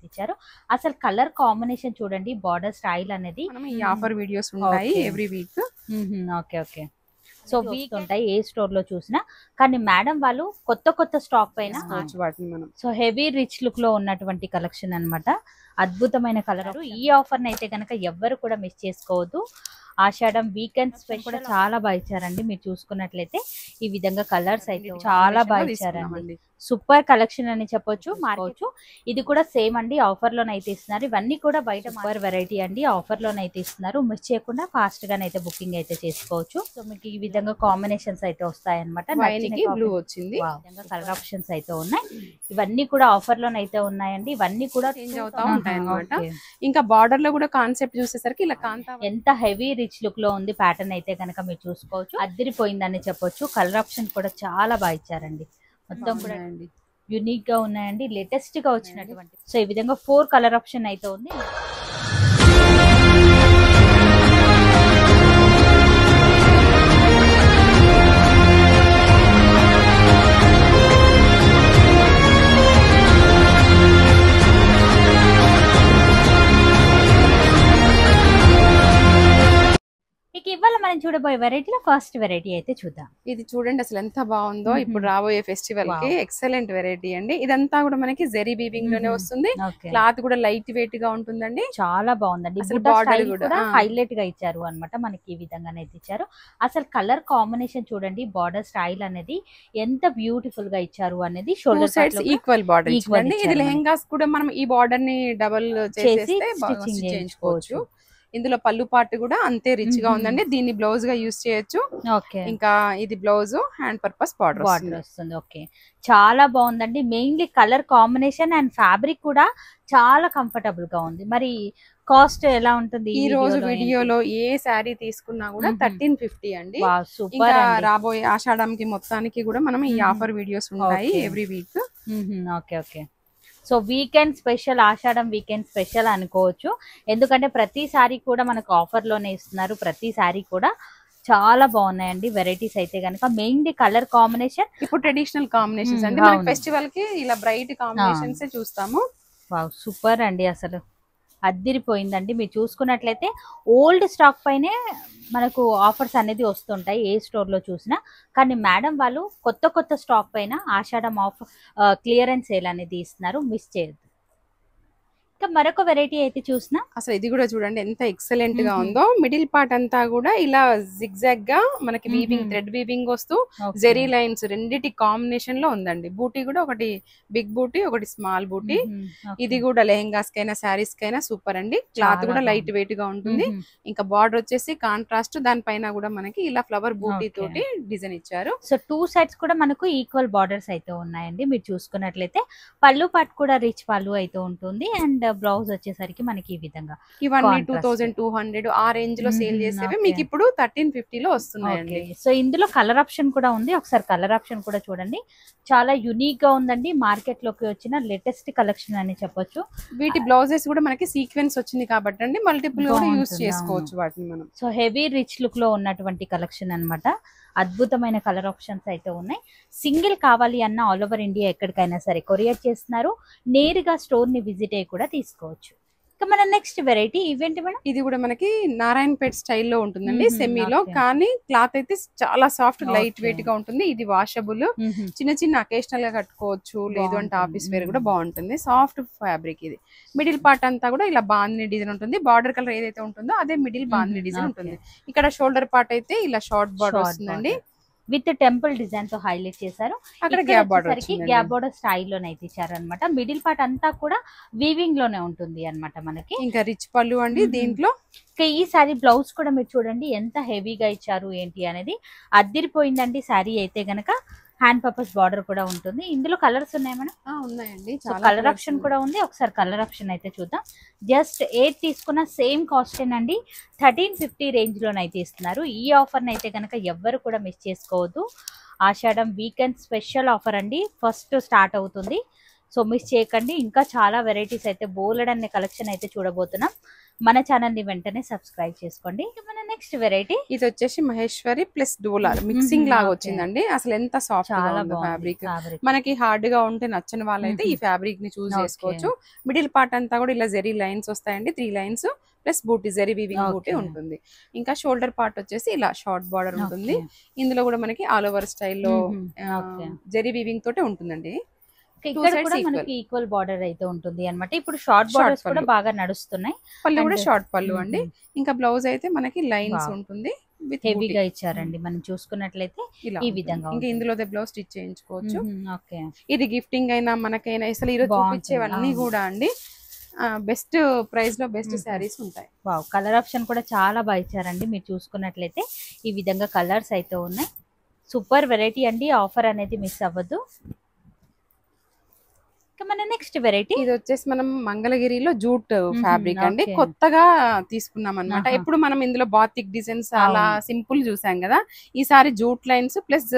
ఇచ్చారు. అసలు colour combination చూడండి, బార్డర్ స్టైల్ అనేది మనం ఈ ఆఫర్ వీడియోస్ ఉంటాయి every week. Okay okay. So weak ఉంటాయి ఏ స్టోర్ లో చూసినా, కానీ మేడం వాళ్ళు కొత్త స్టాక్ పైన వాటిని మనం సో హెవీ రిచ్ లుక్ లో ఉన్నటువంటి కలెక్షన్ అన్నమాట. అద్భుతమైన కలర్. ఈ ఆఫర్ అయితే కనుక ఎవ్వరు కూడా మిస్ చేసుకోవద్దు. ఆషాఢం వీకెండ్ స్పెషల్ కూడా చాలా బాగా ఇచ్చారండి. మీరు చూసుకున్నట్లయితే ఈ విధంగా కలర్స్ అయితే చాలా బాగా ఇచ్చారండి. సూపర్ కలెక్షన్ అని చెప్పొచ్చు. మార్కెట్ ఇది కూడా సేమ్ అండి, ఆఫర్ లోనైతే ఇస్తున్నారు. ఇవన్నీ కూడా బయట సూపర్ వెరైటీ అండి, ఆఫర్ లోనైతే ఇస్తున్నారు. మిస్ చేయకుండా ఫాస్ట్ గానైతే బుకింగ్ అయితే చేసుకోవచ్చు. సో మీకు ఈ విధంగా కాంబినేషన్స్ అయితే వస్తాయి అనమాట. బ్లూ వచ్చింది, కలర్ ఆప్షన్స్ అయితే ఉన్నాయి. ఇవన్నీ కూడా ఆఫర్ లోనైతే ఉన్నాయండి. ఇవన్నీ కూడా చేంజ్ అవుతా ఉంటాయి అనమాట. ఇంకా బార్డర్ లో కూడా కాన్సెప్ట్ చూసేసరికి ఇలా కాంతా ఎంత హెవీ రిచ్ లుక్ లో ఉంది ప్యాటర్న్ అయితే కనుక మీరు చూసుకోవచ్చు. అదిరిపోయిందని చెప్పొచ్చు. కలర్ ఆప్షన్ కూడా చాలా బాగా ఇచ్చారండి. మొత్తం కూడా యూనిక్ గా ఉన్నాయండి, లేటెస్ట్ గా వచ్చినటువంటి. సో ఈ విధంగా 4 కలర్ ఆప్షన్ అయితే ఉంది. ఇవాళ మనం చూడబోయే వెరైటీలో ఫస్ట్ వెరైటీ అయితే చూద్దాం. ఇది చూడండి అసలు ఎంత బాగుందో. ఇప్పుడు రాబోయే ఫెస్టివల్ కి ఎక్సలెంట్ వెరైటీ అండి. ఇదంతా కూడా మనకి జెరీ వీవింగ్ లోనే వస్తుంది. క్లాత్ కూడా లైట్ వెయిట్ గా ఉంటుందండి. చాలా బాగుందండి. అసలు బార్డర్ కూడా హైలైట్ గా ఇచ్చారు అనమాట. మనకి ఈ విధంగానే ఇచ్చారు. అసలు కలర్ కాంబినేషన్ చూడండి, బార్డర్ స్టైల్ అనేది ఎంత బ్యూటిఫుల్ గా ఇచ్చారు అనేది. షోల్డర్ సైడ్స్ ఈక్వల్ బార్డర్ ఇచ్చారండి. ఇది లెహంగాస్ కూడా మనం ఈ బార్డర్ ని డబుల్ చేసి స్టిచ్చింగ్ చేయించుకోవచ్చు. ఇందులో పళ్ళు పార్ట్ కూడా అంతే రిచ్ గా ఉందండి. దీన్ని బ్లౌజ్ గా యూజ్ చేయొచ్చు. ఇంకా ఇది బ్లౌజ్ హ్యాండ్ పర్పస్ బార్డర్ వస్తుంది. ఓకే, చాలా బాగుందండి. Mainly colour combination and fabric కూడా చాలా కంఫర్టబుల్ గా ఉంది. మరి కాస్ట్ ఎలా ఉంటుంది? ఈ రోజు వీడియోలో ఏ శారీ తీసుకున్నా కూడా 1350 అండి. ఇంకా రాబోయే ఆషాఢంకి మొత్తానికి కూడా మనం ఈ ఆఫర్ వీడియోస్ ఉంటాయి every week. Okay okay. So weekend special, Ashadam weekend special అనుకోవచ్చు. ఎందుకంటే ప్రతిసారి కూడా మనకు ఆఫర్ లోనే ఇస్తున్నారు. ప్రతిసారి కూడా చాలా బాగున్నాయండి వెరైటీస్ అయితే కనుక. మెయిన్లీ కలర్ కాంబినేషన్ ఇప్పుడు ట్రెడిషనల్ కాంబినేషన్స్ అండి. మనకి ఫెస్టివల్ కి ఇలా బ్రైట్ కాంబినేషన్స్ చూస్తాము. వావ్, సూపర్ అండి. అసలు అద్దిరిపోయిందండి. మీరు చూసుకున్నట్లయితే ఓల్డ్ స్టాక్ పైనే మనకు ఆఫర్స్ అనేది వస్తుంటాయి ఏ స్టోర్ లో చూసినా, కానీ మేడం వాళ్ళు కొత్త స్టాక్ పైన ఆషాఢం ఆఫర్ క్లియరెన్స్ సేల్ అనేది ఇస్తున్నారు. మిస్ చేయొద్దు. ఇంకా మరొక వెరైటీ అయితే చూసినా అసలు ఇది కూడా చూడండి ఎంత ఎక్సలెంట్ గా ఉందో. మిడిల్ పార్ట్ అంతా కూడా ఇలా జిగ్జాగ్ గా మనకి వీవింగ్, థ్రెడ్ వీవింగ్ వస్తూ జెరీ లైన్స్ రెండిటి కాంబినేషన్ లో ఉందండి. బూటీ కూడా ఒకటి బిగ్ బూటీ, ఒకటి స్మాల్ బూటీ. ఇది కూడా లెహెంగాస్ కైనా శారీస్ కైనా సూపర్ అండి. క్లాత్ కూడా లైట్ వెయిట్ గా ఉంటుంది. ఇంకా బార్డర్ వచ్చేసి కాంట్రాస్ట్, దానిపైన కూడా మనకి ఇలా ఫ్లవర్ బూటీ తోటి డిజైన్ ఇచ్చారు. సో 2 సైడ్స్ కూడా మనకు ఈక్వల్ బార్డర్స్ అయితే ఉన్నాయండి. మీరు చూసుకున్నట్లయితే పళ్ళు పార్ట్ కూడా రిచ్ పళ్ళు అయితే ఉంటుంది. అండ్ బ్లౌజ్ వచ్చేసరికి మనకి ఈ విధంగా ఇవన్నీ 2200 ఆ రేంజ్ లో సేల్ చేసేవి మీకు ఇప్పుడు 1350 లో వస్తున్నాయండి. సో ఇందులో కలర్ ఆప్షన్ కూడా ఉంది. ఒకసారి కలర్ ఆప్షన్ కూడా చూడండి. చాలా యూనిక్ గా ఉందండి. మార్కెట్ లోకి వచ్చిన లేటెస్ట్ కలెక్షన్ అని చెప్పొచ్చు. వీటి బ్లౌజెస్ కూడా మనకి సీక్వెన్స్ వచ్చింది కాబట్టి అండి మల్టిపుల్ గా యూస్ చేసుకోవచ్చు వాటిని మనం. సో హెవీ రిచ్ లుక్ లో ఉన్నటువంటి కలెక్షన్ అన్నమాట. అద్భుతమైన కలర్ ఆప్షన్స్ అయితే ఉన్నాయి. సింగిల్ కావాలి అన్న ఆల్ ఓవర్ ఇండియా ఎక్కడికైనా సరే కొరియర్ చేస్తున్నారు. నేరుగా స్టోర్ ని విజిట్ అయ్యి కూడా తీసుకోవచ్చు. ఇక మన నెక్స్ట్ వెరైటీ ఈవెంట్ మేడం. ఇది కూడా మనకి నారాయణపేట్ స్టైల్లో ఉంటుందండి, సెమీలో. కానీ క్లాత్ అయితే చాలా సాఫ్ట్ లైట్ వెయిట్ గా ఉంటుంది. ఇది వాషబుల్, చిన్న అకేషనల్ గా కట్టుకోవచ్చు, లేదు అంటే ఆఫీస్ వేర్ కూడా బాగుంటుంది. సాఫ్ట్ ఫ్యాబ్రిక్ ఇది. మిడిల్ పార్ట్ అంతా కూడా ఇలా బాందిని డిజైన్ ఉంటుంది. బార్డర్ కలర్ ఏదైతే ఉంటుందో అదే మిడిల్ బాందిని డిజైన్ ఉంటుంది. ఇక్కడ షోల్డర్ పార్ట్ అయితే ఇలా షార్ట్ బార్డర్ వస్తుందండి. విత్ టెంపుల్ డిజైన్ తో హైలైట్ చేశారు. అక్కడ గ్యాప్ బార్డర్ స్టైల్లోనైతే ఇచ్చారనమాట. మిడిల్ పార్ట్ అంతా కూడా వీవింగ్ లోనే ఉంటుంది అనమాట మనకి. ఇంకా రిచ్ పళ్ళు అండి దీంట్లో. ఈ సారీ బ్లౌజ్ కూడా మీరు చూడండి ఎంత హెవీగా ఇచ్చారు ఏంటి అనేది. అద్దిరిపోయిందండి సారీ అయితే గనక. హ్యాండ్ పర్పస్ బార్డర్ కూడా ఉంటుంది. ఇందులో కలర్స్ ఉన్నాయి మేడం? ఉన్నాయండి. కలర్ ఆప్షన్ కూడా ఉంది. ఒకసారి కలర్ ఆప్షన్ అయితే చూద్దాం. జస్ట్ 8 తీసుకున్న సేమ్ కాస్ట్ అండి. 1350 రేంజ్ లోనైతే ఇస్తున్నారు. ఈ ఆఫర్ అయితే కనుక ఎవ్వరు కూడా మిస్ చేసుకోవద్దు. ఆషాఢం వీకెండ్ స్పెషల్ ఆఫర్ అండి. ఫస్ట్ స్టార్ట్ అవుతుంది. సో మిస్ చేయకండి. ఇంకా చాలా వెరైటీస్ అయితే బోలెడన్ని కలెక్షన్ అయితే చూడబోతున్నాం. మన ఛానల్ ని వెంటనే సబ్స్క్రైబ్ చేసుకోండి. మన నెక్స్ట్ వెరైటీ ఇది వచ్చేసి మహేశ్వరి ప్లస్ డోలా మిక్సింగ్ లాగా వచ్చిందండి. అసలు ఎంత సాఫ్ట్ గా ఉందో ఫ్యాబ్రిక్. మనకి హార్డ్ గా ఉంటే నచ్చని వాళ్ళైతే ఈ ఫ్యాబ్రిక్ ని చూస్ చేసుకోవచ్చు. మిడిల్ పార్ట్ అంతా కూడా ఇలా జరీ లైన్స్ వస్తాయండి, 3 లైన్స్ ప్లస్ బూటీ, జరీ వీవింగ్ బూటీ ఉంటుంది. ఇంకా షోల్డర్ పార్ట్ వచ్చేసి ఇలా షార్ట్ బార్డర్ ఉంటుంది. ఇందులో కూడా మనకి ఆల్ ఓవర్ స్టైల్లో జరీ వీవింగ్ తోటే ఉంటుందండి. ఇక్కడ కూడా మనకి ఈక్వల్ బార్డర్ అయితే ఉంటుంది అన్నమాట. ఇప్పుడు షార్ట్ బార్డర్స్ కూడా బాగా నడుస్తున్నాయి. పళ్ళు కూడా షార్ట్ పళ్ళు అండి. ఇంకా బ్లౌజ్ అయితే మనకి లైన్స్ ఉంటుంది, హెవీగా ఇచ్చారండి. మనం చూసుకున్నట్లయితే ఈ విధంగా ఇంకా ఇందులో బ్లౌజ్ స్టిచ్ చేయించుకోవచ్చు. ఇది గిఫ్టింగ్ అయినా మనకైనా అసలు ఈరోజు చూపించేవన్నీ కూడా అండి బెస్ట్ ప్రైస్ లో బెస్ట్ శారీస్ ఉంటాయి. వావ్, కలర్ ఆప్షన్ కూడా చాలా బాగా ఇచ్చారండి. మీరు చూసుకున్నట్లయితే ఈ విధంగా కలర్స్ అయితే ఉన్నాయి. సూపర్ వెరైటీ అండి. ఆఫర్ అనేది మిస్ అవ్వద్దు. మన నెక్స్ట్ వెరైటీ ఇది వచ్చేసి మనం మంగళగిరిలో జూట్ ఫ్యాబ్రిక్ అండి. కొత్తగా తీసుకున్నాం అన్నమాట. ఎప్పుడు మనం ఇందులో బాతిక్ డిజైన్స్ అలా సింపుల్ చూసాం కదా, ఈసారి జూట్ లైన్స్ ప్లస్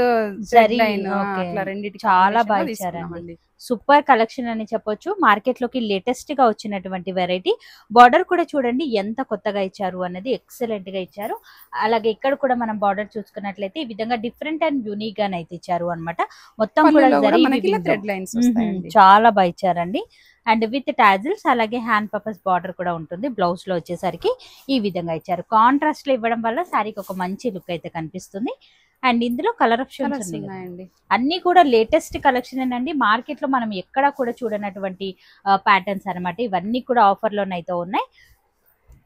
లైన్ అట్లా రెండిటి చాలా బాగా ఇచ్చారండి. సూపర్ కలెక్షన్ అని చెప్పొచ్చు. మార్కెట్ లోకి లేటెస్ట్ గా వచ్చినటువంటి వెరైటీ. బార్డర్ కూడా చూడండి ఎంత కొత్తగా ఇచ్చారు అన్నది, ఎక్సలెంట్ గా ఇచ్చారు. అలాగే ఇక్కడ కూడా మనం బార్డర్ చూసుకున్నట్లయితే ఈ విధంగా డిఫరెంట్ అండ్ యూనిక్ గా అయితే ఇచ్చారు అన్నమాట. మొత్తం కూడా చాలా బాగా ఇచ్చారండి. అండ్ విత్ టాజిల్స్, అలాగే హ్యాండ్ పర్పస్ బార్డర్ కూడా ఉంటుంది. బ్లౌజ్ లో వచ్చేసరికి ఈ విధంగా ఇచ్చారు. కాంట్రాస్ట్ లో ఇవ్వడం వల్ల శారీకి ఒక మంచి లుక్ అయితే కనిపిస్తుంది. అండ్ ఇందులో కలర్ ఆప్షన్స్ ఉన్నాయండి. అన్ని కూడా లేటెస్ట్ కలెక్షన్ అండి. మార్కెట్ లో మనం ఎక్కడా కూడా చూడనటువంటి ప్యాటర్న్స్ అన్నమాట. ఇవన్నీ కూడా ఆఫర్ లోనైతే ఉన్నాయి.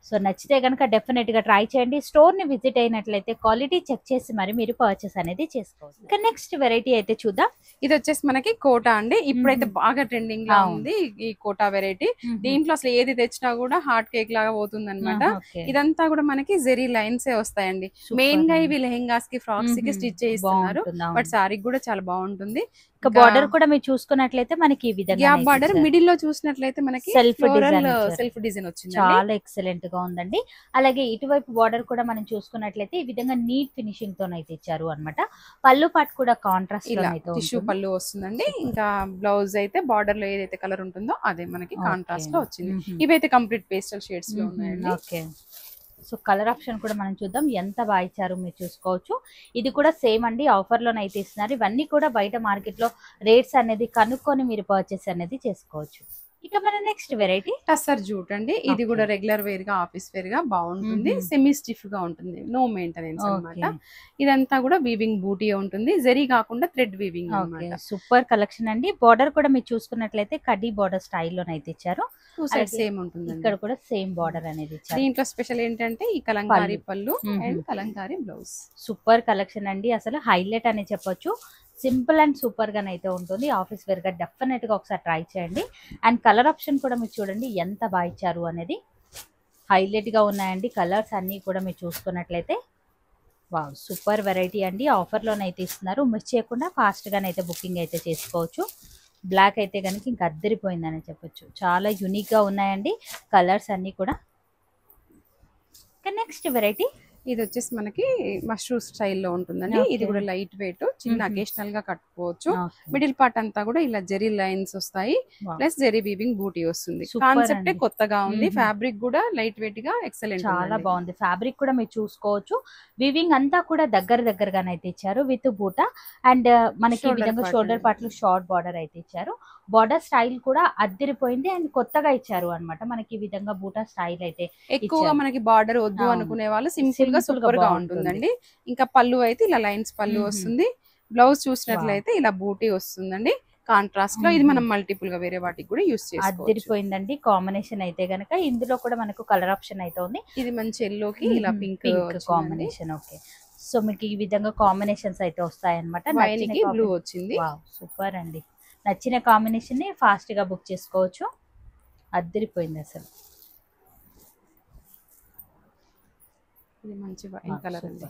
సో నచ్చితే కనుక డెఫినెట్ గా ట్రై చేయండి. స్టోర్ ని విజిట్ అయినట్లయితే క్వాలిటీ చెక్ చేసి మరి మీరు పర్చేస్ అనేది చేసుకోవచ్చు. ఇంకా నెక్స్ట్ వెరైటీ అయితే చూద్దాం. ఇది వచ్చేసి మనకి కోటా అండి. ఇప్పుడైతే బాగా ట్రెండింగ్ గా ఉంది ఈ కోటా వెరైటీ. దీంట్లో అసలు ఏది తెచ్చినా కూడా హార్ట్ కేక్ లాగా పోతుంది అనమాట. ఇదంతా కూడా మనకి జెరీ లైన్స్ వస్తాయండి. మెయిన్ గా ఇవి లెహెంగాస్ కి, ఫ్రాక్స్ కి స్టిచ్ చేస్తున్నారు. బట్ సారీకి కూడా చాలా బాగుంటుంది. బార్డర్ కూడా మీరు చూసుకున్నట్లయితే మనకి ఈ విధంగా బార్డర్ మిడిల్ లో చూసినట్లయితే మనకి సెల్ఫ్ డిజైన్ వచ్చింది. చాలా ఎక్సలెంట్ గా ఉందండి. అలాగే ఇటువైపు బార్డర్ కూడా మనం చూసుకున్నట్లయితే ఈ విధంగా నీట్ ఫినిషింగ్ తో అయితే ఇచ్చారు అన్నమాట. పళ్ళు పాటు కూడా కాంట్రాస్ట్ టిష్యూ పళ్ళు వస్తుందండి. ఇంకా బ్లౌజ్ అయితే బార్డర్ లో ఏదైతే కలర్ ఉంటుందో అదే మనకి కాంట్రాస్ట్ లో వచ్చింది. ఇవైతే కంప్లీట్ పేస్టల్ షేడ్స్ లో ఉన్నాయండి. సో కలర్ ఆప్షన్ కూడా మనం చూద్దాం. ఎంత బాగా ఇచ్చారు మీరు చూసుకోవచ్చు. ఇది కూడా సేమ్ అండి, ఆఫర్ లోనైతే ఇస్తున్నారు. ఇవన్నీ కూడా బయట మార్కెట్ లో రేట్స్ అనేది కనుక్కొని మీరు పర్చేస్ అనేది చేసుకోవచ్చు. ఇక మన నెక్స్ట్ వెరైటీ టస్సర్ జూట్ అండి. ఇది కూడా రెగ్యులర్ వేర్ గా, ఆఫీస్ వేర్ గా బాగుంటుంది. సెమీ స్టిఫ్ గా ఉంటుంది, నో మెయింటెనెన్స్ అన్నమాట. ఇదంతా కూడా వీవింగ్ బూటీ ఉంటుంది, జరీ కాకుండా థ్రెడ్ వీవింగ్ అన్నమాట. సూపర్ కలెక్షన్ అండి. బార్డర్ కూడా మీరు చూసుకున్నట్లయితే కడ్డీ బార్డర్ స్టైల్లోనైతే ఇచ్చారు. సేమ్ ఉంటుంది. ఇక్కడ కూడా సేమ్ బార్డర్ అనేది ఇచ్చారు. దీంట్లో స్పెషల్ ఏంటంటే ఈ కలంకారీ పళ్ళు and Kalamkari blouse. Super collection అండి. అసలు హైలైట్ అని చెప్పొచ్చు. సింపుల్ అండ్ సూపర్ గా అయితే ఉంటుంది. ఆఫీస్ వేర్ గా డెఫినెట్ గా ఒకసారి ట్రై చేయండి. అండ్ కలర్ ఆప్షన్ కూడా మీరు చూడండి ఎంత బాగా ఇచ్చారు అనేది. హైలైట్ గా ఉన్నాయండి కలర్స్ అన్ని కూడా మీరు చూసుకున్నట్లయితే. వావ్, సూపర్ వెరైటీ అండి. ఆఫర్ లోనైతే ఇస్తున్నారు. మిస్ చేయకుండా ఫాస్ట్ గానైతే బుకింగ్ అయితే చేసుకోవచ్చు. బ్లాక్ అయితే కనుక ఇంకా అద్దరిపోయిందని చెప్పొచ్చు. చాలా యూనిక్ గా ఉన్నాయండి కలర్స్ అన్ని కూడా. నెక్స్ట్ వెరైటీ ఇది వచ్చేసి మనకి మష్రూమ్ స్టైల్లో ఉంటుందండి. ఇది కూడా లైట్ వెయిట్, చిన్న అకేషనల్ గా కట్టుకోవచ్చు. మిడిల్ పార్ట్ అంతా కూడా ఇలా జెరీ లైన్స్ వస్తాయి, ప్లస్ జెరీ వీవింగ్ బూటీ వస్తుంది. కాన్సెప్ట్ కొత్తగా ఉంది. ఫ్యాబ్రిక్ కూడా లైట్ వెయిట్ గా ఎక్సలెంట్, చాలా బాగుంది. ఫ్యాబ్రిక్ కూడా మీరు చూసుకోవచ్చు. వీవింగ్ అంతా కూడా దగ్గరగానైతే ఇచ్చారు విత్ బూటా. అండ్ మనకి ఈ విధంగా షోల్డర్ పార్ట్ లో షార్ట్ బార్డర్ అయితే ఇచ్చారు. బార్డర్ స్టైల్ కూడా అద్దరిపోయింది అండ్ కొత్తగా ఇచ్చారు అన్నమాట. మనకి ఈ విధంగా బూటా స్టైల్ అయితే ఎక్కువగా మనకి బార్డర్ వద్దు అనుకునే వాళ్ళు సింపుల్ గా సూపర్ గా ఉంటుందండి. ఇంకా పళ్ళు అయితే ఇలా లైన్స్ పళ్ళు వస్తుంది. బ్లౌజ్ చూసినట్లయితే ఇలా బూటీ వస్తుందండి కాంట్రాస్ట్ లో. ఇది మనం మల్టిపుల్ గా వేరే వాటికి కూడా యూస్ చేసుకోవచ్చు. అద్దరిపోయిందండి కాంబినేషన్ అయితే గనక. ఇందులో కూడా మనకు కలర్ ఆప్షన్ అయితే ఉంది. ఇది మంచి ఎల్లోకి ఇలా పింక్ కాంబినేషన్. ఓకే, సో మీకు ఈ విధంగా కాంబినేషన్స్ అయితే వస్తాయి అనమాట. బ్లూ వచ్చింది. సూపర్ అండి. నచ్చిన కాంబినేషన్ ని ఫాస్ట్ గా బుక్ చేసుకోవచ్చు. అద్దరిపోయింది అసలు. ఇది మంచి వైన్ కలర్ అండి.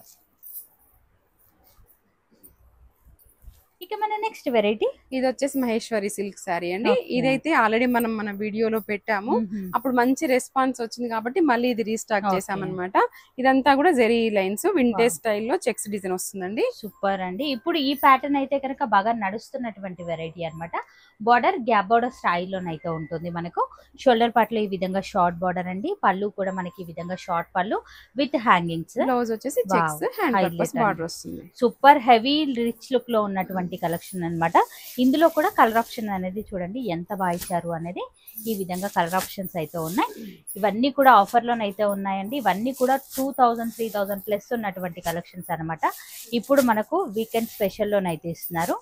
ఇక మన నెక్స్ట్ వెరైటీ ఇది వచ్చేసి మహేశ్వరి సిల్క్ శారీ అండి. ఇదైతే ఆల్రెడీ మనం మన వీడియోలో పెట్టాము. అప్పుడు మంచి రెస్పాన్స్ వచ్చింది కాబట్టి మళ్ళీ ఇది రీస్టాక్ చేసామన్నమాట. ఇదంతా కూడా జెరీ లైన్స్ వింటేజ్ స్టైల్లో చెక్స్ డిజైన్ వస్తుందండి. సూపర్ అండి. ఇప్పుడు ఈ ప్యాటర్న్ అయితే కనుక బాగా నడుస్తున్నటువంటి వెరైటీ అన్నమాట. బార్డర్ గ్యాప్ బార్డర్ స్టైల్లోనైతే ఉంటుంది. మనకు షోల్డర్ పార్ట్ లో ఈ విధంగా షార్ట్ బార్డర్ అండి. పళ్ళు కూడా మనకి ఈ విధంగా షార్ట్ పళ్ళు విత్ హ్యాంగింగ్స్. బ్లౌజ్ వచ్చేసి చెక్స్ హ్యాండ్ పర్పస్ బార్డర్ వస్తుంది. సూపర్ హెవీ రిచ్ లుక్ లో ఉన్నటువంటి కలెక్షన్ అన్నమాట. ఇందులో కూడా కలర్ ఆప్షన్ అనేది చూడండి ఎంత బాగా ఇచ్చారు అనేది. ఈ విధంగా కలర్ ఆప్షన్స్ అయితే ఉన్నాయి. ఇవన్నీ కూడా ఆఫర్ లోనైతే ఉన్నాయండి. ఇవన్నీ కూడా 2000 3000 ప్లస్ ఉన్నటువంటి కలెక్షన్స్ అన్నమాట. ఇప్పుడు మనకు వీకెండ్ స్పెషల్ లోనైతే ఇస్తున్నారు.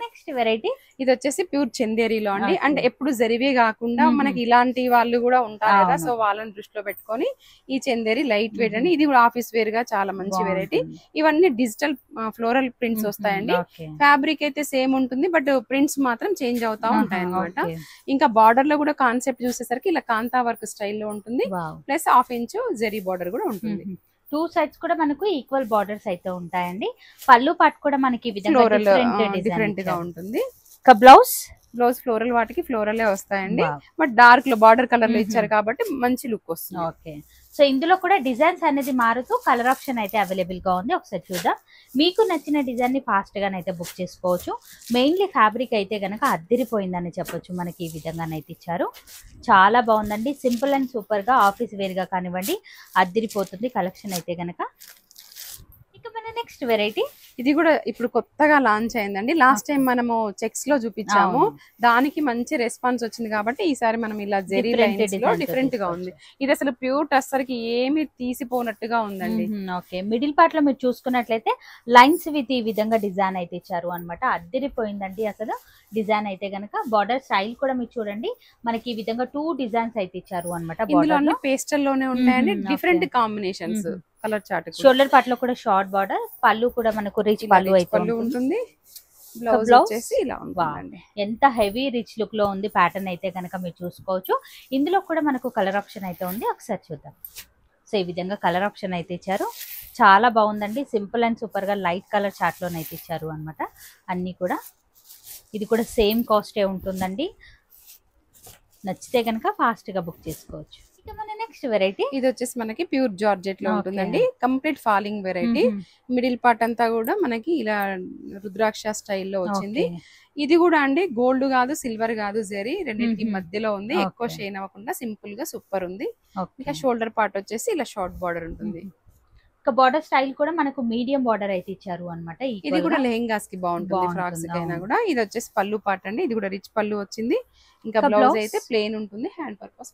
నెక్స్ట్ వెరైటీ ఇది వచ్చేసి ప్యూర్ చందేరిలో అండి. అంటే ఎప్పుడు జరివే కాకుండా మనకి ఇలాంటి వాళ్ళు కూడా ఉంటారు కదా, సో వాళ్ళని దృష్టిలో పెట్టుకొని ఈ చందేరి లైట్ వెయిట్ అండి. ఇది కూడా ఆఫీస్ వేర్ గా చాలా మంచి వెరైటీ. ఇవన్నీ డిజిటల్ ఫ్లోరల్ ప్రింట్స్ వస్తాయండి. ఫ్యాబ్రిక్ అయితే సేమ్ ఉంటుంది, బట్ ప్రింట్స్ మాత్రం చేంజ్ అవుతా ఉంటాయి అనమాట. ఇంకా బార్డర్ లో కూడా కాన్సెప్ట్ చూసేసరికి ఇలా కాంతా వర్క్ స్టైల్లో ఉంటుంది. ప్లస్ 1/2 ఇంచు జరీ బార్డర్ కూడా ఉంటుంది. 2 సైడ్స్ కూడా మనకు ఈక్వల్ బార్డర్స్ అయితే ఉంటాయండి. పళ్ళు పాటు కూడా మనకి డిఫరెంట్ గా ఉంటుంది. బ్లౌజ్ ఫ్లోరల్ వాటికి ఫ్లోరలే వస్తాయండి, బట్ డార్క్ లో బార్డర్ కలర్ లో ఇచ్చారు కాబట్టి మంచి లుక్ వస్తుంది. ఓకే, సో ఇందులో కూడా డిజైన్స్ అనేది మారుతూ కలర్ ఆప్షన్ అయితే అవైలబుల్ గా ఉంది. ఒకసారి చూద్దాం. మీకు నచ్చిన డిజైన్ ని ఫాస్ట్ గానైతే బుక్ చేసుకోవచ్చు. మెయిన్లీ ఫ్యాబ్రిక్ అయితే గనక అద్దిరిపోయిందని చెప్పొచ్చు. మనకి ఈ విధంగానైతే ఇచ్చారు. చాలా బాగుందండి. సింపుల్ అండ్ సూపర్ గా ఆఫీస్ వేర్ గా కానివ్వండి అద్దిరిపోతుంది కలెక్షన్ అయితే గనక. ఇక మన నెక్స్ట్ వెరైటీ ఇది కూడా ఇప్పుడు కొత్తగా లాంచ్ అయిందండి. లాస్ట్ టైం మనము చెక్స్ లో చూపించాము, దానికి మంచి రెస్పాన్స్ వచ్చింది కాబట్టి ఈసారి మనం ఇలా జెరీ లైన్స్ లో డిఫరెంట్ గా ఉంది. ఇది అసలు ప్యూర్ టస్సర్ కి ఏమి తీసిపోనట్టుగా ఉందండి. ఓకే, మిడిల్ పార్ట్ లో మీరు చూసుకున్నట్లయితే లైన్స్ విత్ ఈ విధంగా డిజైన్ అయితే ఇచ్చారు అనమాట. అద్దిరిపోయిందండి అసలు డిజైన్ అయితే గనక. బార్డర్ స్టైల్ కూడా మీరు చూడండి, మనకి ఈ విధంగా 2 డిజైన్స్ అయితే ఇచ్చారు అనమాట. ఇందులో అన్ని పేస్టల్ లోనే ఉంటాయండి, different combinations. Colour chart shoulder part లో కూడా షార్ట్ బార్డర్, పళ్ళు కూడా మనకు రిచ్ పళ్ళు అయితే ఉంటుంది. బ్లౌజ్ వచ్చేసి ఇలా ఉంటుంది. ఎంత హెవీ రిచ్ లుక్ లో ఉంది ప్యాటర్న్ అయితే కనుక మీరు చూసుకోవచ్చు. ఇందులో కూడా మనకు కలర్ ఆప్షన్ అయితే ఉంది. ఒకసారి చూద్దాం. సో ఈ విధంగా కలర్ ఆప్షన్ అయితే ఇచ్చారు. చాలా బాగుందండి. సింపుల్ అండ్ సూపర్ గా లైట్ కలర్ చార్ట్ లోనైతే ఇచ్చారు అనమాట. అన్ని కూడా ఇది కూడా సేమ్ కాస్టే ఉంటుందండి. నచ్చితే కనుక ఫాస్ట్ గా బుక్ చేసుకోవచ్చు. ఇక మన నెక్స్ట్ వెరైటీ ఇది వచ్చేసి మనకి ప్యూర్ జార్జెట్ లో ఉంటుందండి. Complete falling variety. Middle part అంతా కూడా మనకి ఇలా రుద్రాక్ష స్టైల్లో వచ్చింది. ఇది కూడా అండి గోల్డ్ కాదు సిల్వర్ కాదు, జరీ రెండింటికి మధ్యలో ఉంది. ఎక్కువ షైన్ అవ్వకుండా సింపుల్ గా సూపర్ ఉంది. ఇంకా షోల్డర్ పార్ట్ వచ్చేసి ఇలా షార్ట్ బార్డర్ ఉంటుంది. ఇక బార్డర్ స్టైల్ కూడా మనకు మీడియం బార్డర్ అయితే ఇచ్చారు అనమాట. ఇది కూడా లెహెంగాస్ కి బాగుంటుంది, ఫ్రాక్స్ కి అయినా కూడా. ఇది వచ్చేసి పళ్ళు పార్ట్ అండి. ఇది కూడా రిచ్ పళ్ళు వచ్చింది. ఇంకా బ్లౌజ్ అయితే ప్లెయిన్ ఉంటుంది, హ్యాండ్ పర్పస్.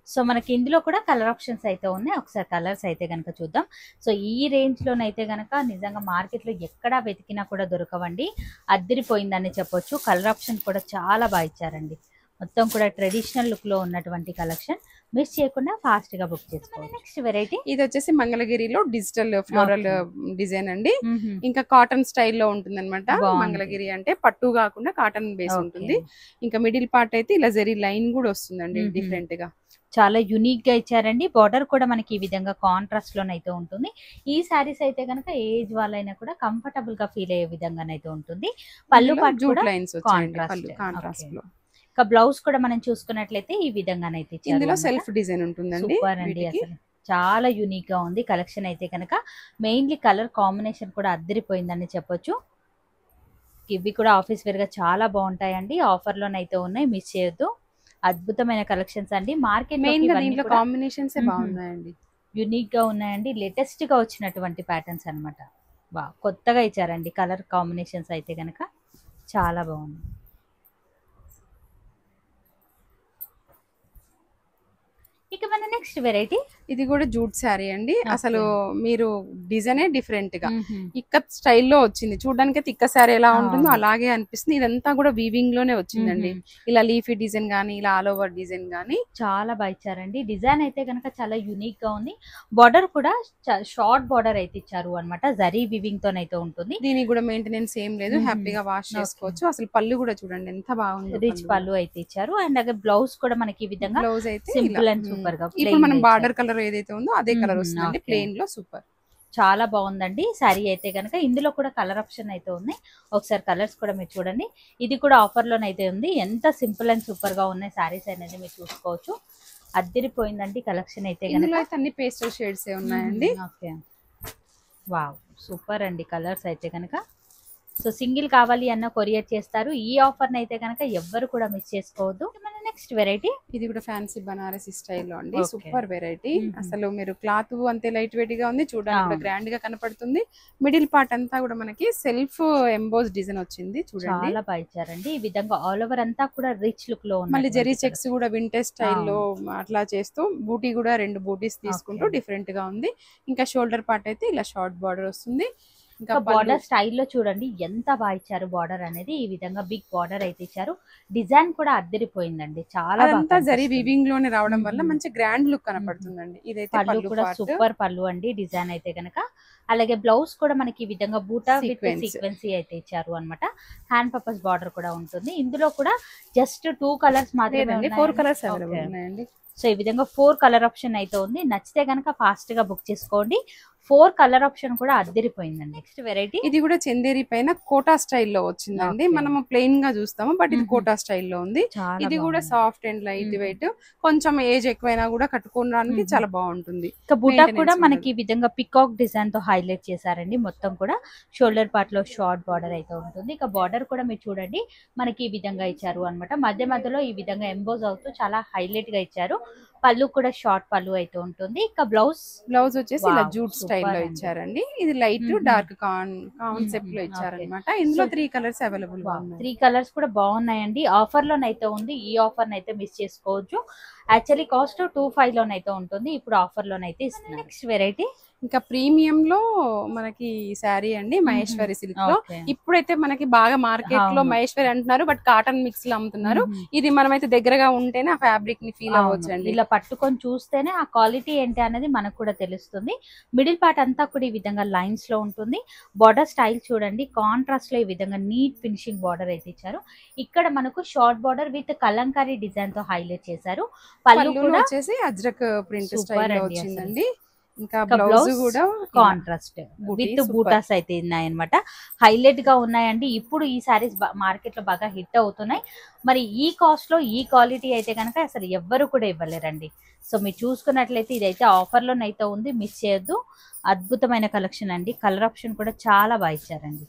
సో మనకి ఇందులో కూడా కలర్ ఆప్షన్స్ అయితే ఉన్నాయి. ఒకసారి కలర్స్ అయితే కనుక చూద్దాం. సో ఈ రేంజ్ లోనైతే కనుక నిజంగా మార్కెట్ లో ఎక్కడా వెతికినా కూడా దొరకవండి. అద్దిరిపోయిందని చెప్పొచ్చు. కలర్ ఆప్షన్ కూడా చాలా బాగా ఇచ్చారండి. మొత్తం కూడా ట్రెడిషనల్ లుక్ లో ఉన్నటువంటి కలెక్షన్. మిస్ చేయకుండా ఫాస్ట్ గా బుక్ చేసుకోండి. నెక్స్ట్ వెరైటీ ఇది వచ్చేసి మంగళగిరిలో డిజిటల్ ఫ్లోరల్ డిజైన్ అండి. ఇంకా కాటన్ స్టైల్లో ఉంటుంది అనమాట. మంగళగిరి అంటే పట్టు కాకుండా కాటన్ బేస్ ఉంటుంది. ఇంకా మిడిల్ పార్ట్ అయితే ఇలా జరీ లైన్ కూడా వస్తుందండి డిఫరెంట్ గా. చాలా యూనిక్ గా ఇచ్చారండి. బార్డర్ కూడా మనకి ఈ విధంగా కాంట్రాస్ట్ లోనైతే ఉంటుంది. ఈ సారీస్ అయితే కనుక ఏజ్ వాళ్ళైనా కూడా కంఫర్టబుల్ గా ఫీల్ అయ్యే విధంగానైతే ఉంటుంది. పళ్ళు పాటు కూడా కాంట్రాస్ట్ లో. ఇక బ్లౌజ్ కూడా మనం చూసుకున్నట్లయితే ఈ విధంగానైతే ఇచ్చారు. ఇందులో సెల్ఫ్ డిజైన్ ఉంటుందండి. సూపర్ అండి. అసలు చాలా యూనిక్ గా ఉంది కలెక్షన్ అయితే కనుక. మెయిన్లీ కలర్ కాంబినేషన్ కూడా అద్దరిపోయిందని చెప్పొచ్చు. ఇవి కూడా ఆఫీస్ వేర్ గా చాలా బాగుంటాయండి. ఆఫర్ లోనైతే ఉన్నాయి, మిస్ చేయొద్దు. అద్భుతమైన కలెక్షన్స్ అండి. మార్కెట్ దీంట్లో కాంబినేషన్స్ బాగున్నాయండి, యూనిక్ గా ఉన్నాయండి. లేటెస్ట్ గా వచ్చినటువంటి ప్యాటర్న్స్ అనమాట. కొత్తగా ఇచ్చారండి కలర్ కాంబినేషన్స్ అయితే కనుక. చాలా బాగుంది. ఇక మన నెక్స్ట్ వెరైటీ ఇది కూడా జూట్ శారీ అండి. అసలు మీరు డిజైనే డిఫరెంట్ గా ఇక్కత్ స్టైల్లో వచ్చింది. చూడడానికి అయితే ఇక్క శారీ ఎలా ఉంటుందో అలాగే అనిపిస్తుంది. ఇదంతా కూడా వీవింగ్ లోనే వచ్చిందండి. ఇలా లీఫీ డిజైన్ గానీ, ఇలా ఆల్ ఓవర్ డిజైన్ గానీ చాలా బాగా ఇచ్చారండి. డిజైన్ అయితే కనుక చాలా యూనిక్ గా ఉంది. బార్డర్ కూడా షార్ట్ బార్డర్ అయితే ఇచ్చారు అనమాట. జరీ వీవింగ్ తోనైతే ఉంటుంది. దీనికి కూడా మెయింటెనెన్స్ ఏం లేదు, హ్యాపీగా వాష్ చేసుకోవచ్చు. అసలు పళ్ళు కూడా చూడండి ఎంత బాగుంది, రిచ్ పళ్ళు అయితే ఇచ్చారు. అండ్ అలాగే బ్లౌజ్ కూడా మనకి ఈ విధంగా బ్లౌజ్ అయితే సింపుల్ అండ్ సూపర్ గా. ఇప్పుడు మనం బార్డర్ కలర్ ఏదైతే ఉందో అదే కలర్ వస్తుందండి, ప్లెయిన్ లో. సూపర్, చాలా బాగుందండి శారీ అయితే కనుక. ఇందులో కూడా కలర్ ఆప్షన్ అయితే ఉన్నాయి. ఒకసారి కలర్స్ కూడా మీరు చూడండి. ఇది కూడా ఆఫర్ లోనైతే ఉంది. ఎంత సింపుల్ అండ్ సూపర్ గా ఉన్నాయి శారీస్ అనేది మీరు చూసుకోవచ్చు. అద్దిరిపోయిందండి కలెక్షన్ అయితే కనుక. అన్ని పేస్టల్ షేడ్స్ ఉన్నాయండి. ఓకే, వావ్, సూపర్ అండి కలర్స్ అయితే కనుక. సో సింగిల్ కావాలి అన్న కొరియర్ చేస్తారు. ఈ ఆఫర్ అయితే కనుక ఎవ్వరు కూడా మిస్ చేసుకోవద్దు. మన నెక్స్ట్ వెరైటీ ఇది కూడా ఫ్యాన్సీ బనారసి స్టైల్లో అండి. Okay. Super variety. Mhm. అసలు మీరు క్లాత్ అంతే లైట్ వెయిట్ గా ఉంది, చూడడానికి కూడా గ్రాండ్ గా కనపడుతుంది. మిడిల్ పార్ట్ అంతా కూడా మనకి సెల్ఫ్ ఎంబోస్ డిజైన్ వచ్చింది చూడండి. చాలా బాగా ఇచ్చారండి. ఈ విధంగా ఆల్ ఓవర్ అంతా కూడా రిచ్ లుక్ లో మళ్ళీ జెరీ చెక్స్ కూడా వింటేజ్ స్టైల్లో అట్లా చేస్తూ బూటీ కూడా 2 బూటీస్ తీసుకుంటూ డిఫరెంట్ గా ఉంది. ఇంకా షోల్డర్ పార్ట్ అయితే ఇలా షార్ట్ బార్డర్ వస్తుంది. ఇంకా బార్డర్ స్టైల్లో చూడండి ఎంత బాగా ఇచ్చారు. బార్డర్ అనేది ఈ విధంగా బిగ్ బార్డర్ అయితే ఇచ్చారు. డిజైన్ కూడా అద్దరిపోయిందండి. చాలా అంతా జరీ వీవింగ్ లోనే రావడం వల్ల మంచి గ్రాండ్ లుక్ కనపడుతుందండి. ఇదైతే పళ్ళు కూడా సూపర్ పళ్ళు అండి. డిజైన్ అయితే కనుక అలాగే బ్లౌజ్ కూడా మనకి ఈ విధంగా బూటా విత్ సీక్వెన్సీ అయితే ఇచ్చారు అన్నమాట. హ్యాండ్ పర్పస్ బార్డర్ కూడా ఉంటుంది. ఇందులో కూడా జస్ట్ 2 కలర్స్ మాత్రమే, 4 కలర్స్ అవైలబుల్ ఉన్నాయండి. సో ఈ విధంగా 4 కలర్ ఆప్షన్ అయితే ఉంది. నచ్చితే కనుక ఫాస్ట్ గా బుక్ చేసుకోండి. 4 కలర్ ఆప్షన్ కూడా అద్దరిపోయిందండి. నెక్స్ట్ వెరైటీ ఇది కూడా చందేరి పైన కోటా స్టైల్లో వచ్చిందండి. మనము ప్లెయిన్ గా చూస్తాము, బట్ ఇది కోటా స్టైల్లో ఉంది. ఇది కూడా సాఫ్ట్ అండ్ లైట్ వెయిట్, కొంచెం ఏజ్ ఎక్కువైనా కూడా కట్టుకోవడానికి చాలా బాగుంటుంది. ఇంకా బూటా కూడా మనకి ఈ విధంగా పికాక్ డిజైన్ తో హైలైట్ చేశారండి. మొత్తం కూడా షోల్డర్ పార్ట్ లో షార్ట్ బార్డర్ అయితే ఉంటుంది. ఇక బార్డర్ కూడా మీరు చూడండి మనకి ఈ విధంగా ఇచ్చారు అన్నమాట. మధ్య మధ్యలో ఈ విధంగా ఎంబోజ్ అవుతూ చాలా హైలైట్ గా ఇచ్చారు. పళ్ళు కూడా షార్ట్ పళ్ళు అయితే ఉంటుంది. ఇక బ్లౌజ్ వచ్చేసి ఇలా జూట్ స్టైల్లో ఇచ్చారండి. ఇది లైట్ డార్క్ కాన్సెప్ట్ లో ఇచ్చారనమాట. ఇందులో 3 కలర్స్ అవైలబుల్ గా ఉన్నాయి. 3 కలర్స్ కూడా బాగున్నాయండి. ఆఫర్ లోనైతే ఉంది. ఈ ఆఫర్ నైతే మిస్ చేసుకోవచ్చు. యాక్చువల్లీ కాస్ట్ 25 లోనైతే ఉంటుంది. ఇప్పుడు ఆఫర్ లోనైతే ఇస్తున్నారు. నెక్స్ట్ వెరైటీ ఇంకా ప్రీమియం లో మనకి శారీ అండి, మహేశ్వరి సిల్క్ లో. ఇప్పుడైతే మనకి బాగా మార్కెట్ లో మహేశ్వరి అంటున్నారు, బట్ కాటన్ మిక్స్ లో అమ్ముతున్నారు. ఇది మనమైతే దగ్గరగా ఉంటేనే ఆ ఫ్యాబ్రిక్ ని ఫీల్ అవ్వచ్చు అండి. ఇలా పట్టుకొని చూస్తేనే ఆ క్వాలిటీ ఏంటి అనేది మనకు కూడా తెలుస్తుంది. మిడిల్ పార్ట్ అంతా కూడా ఈ విధంగా లైన్స్ లో ఉంటుంది. బార్డర్ స్టైల్ చూడండి, కాంట్రాస్ట్ లో ఈ విధంగా నీట్ ఫినిషింగ్ బార్డర్ అయితే ఇచ్చారు. ఇక్కడ మనకు short border with Kalamkari design తో హైలైట్ చేశారు. పళ్ళు కూడా వచ్చేసి అజ్రక్ ప్రింట్ స్టైల్ లో వచ్చిందండి. ఇంకా బ్లౌజ్ కూడా కాంట్రాస్ట్ విత్ బూటాస్ అయితే ఉన్నాయన్నమాట. హైలైట్ గా ఉన్నాయండి. ఇప్పుడు ఈ సారీస్ మార్కెట్ లో బాగా హిట్ అవుతున్నాయి. మరి ఈ కాస్ట్ లో ఈ క్వాలిటీ అయితే కనుక అసలు ఎవ్వరు కూడా ఇవ్వలేరండి. సో మీరు చూసుకున్నట్లయితే ఇదైతే ఆఫర్ లోనైతే ఉంది, మిస్ చేయొద్దు. అద్భుతమైన కలెక్షన్ అండి. కలర్ ఆప్షన్ కూడా చాలా బాగా ఇచ్చారండి.